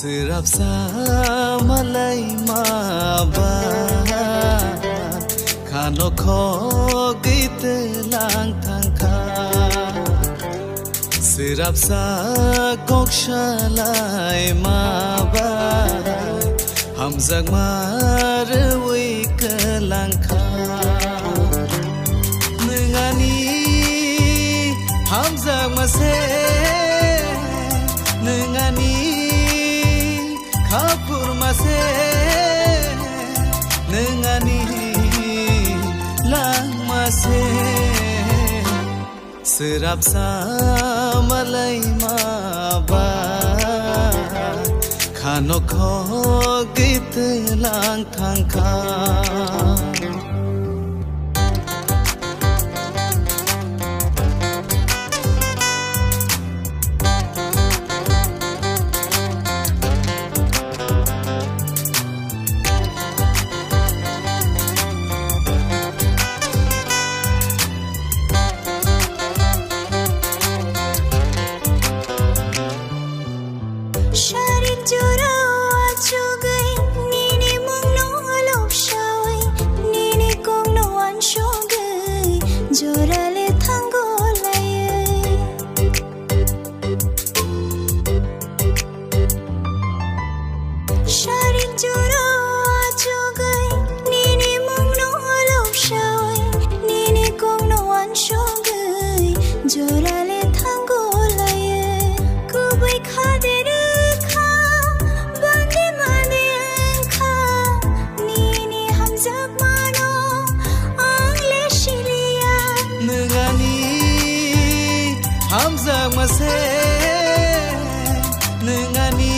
Serapsa malai maba Kano kho gite lang thangka Serapsa gokshalai maba Hamzak marwi kelangka Nengani Hamzak mase Nengani Kapur mase Nengani lang mase Serapsa malai maba Kano kho git lang thangka Sharik jura achugai nini mungno alop shawai nini kongno anshogai jura le thango lai Sharik jura achugai nini mungno alop shawai nini kongno anshogai jura le thango lai kubai khade Hamzak mase Nengani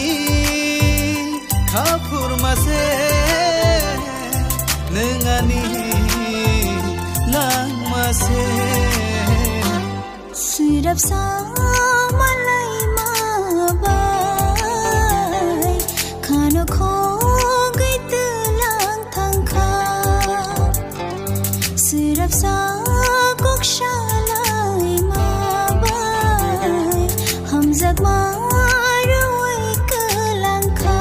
Kapur mase Nengani lang mase Serapsa malai mabai Kano kho gait lang thangka Serapsa gokshalai Hamzak marwi kelangka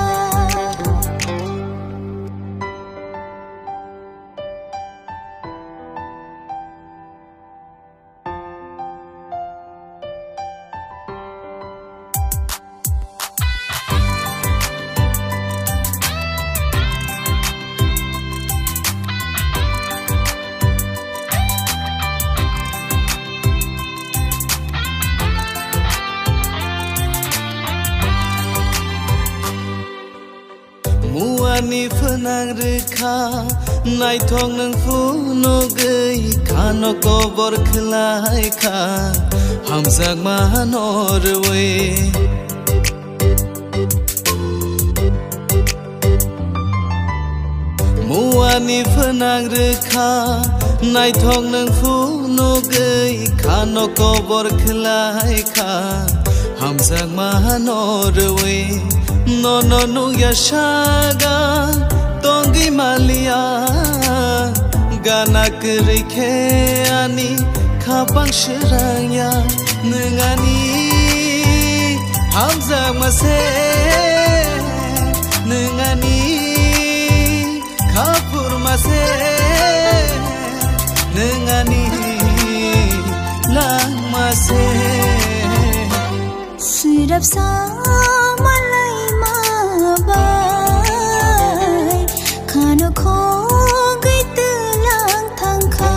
Muani fenang rekha Nai thong nang fu no gei Kano ko bor khlai kha Hamzak manorwe Muani fenang rekha Nai thong nang fu no gei Kano ko bor khlai kha Hamzak manorwe No no no yashaga tongi malia Gana kerike ani kapang shiranya Nengani Hamzak mase Nengani kapur mase Nengani lang mase Serapsa malai mabai Kano kho gait lang thangka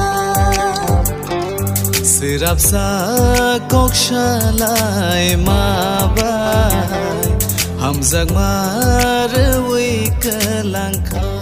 Serapsa gokshalai mabai Hamzak marwi kelangka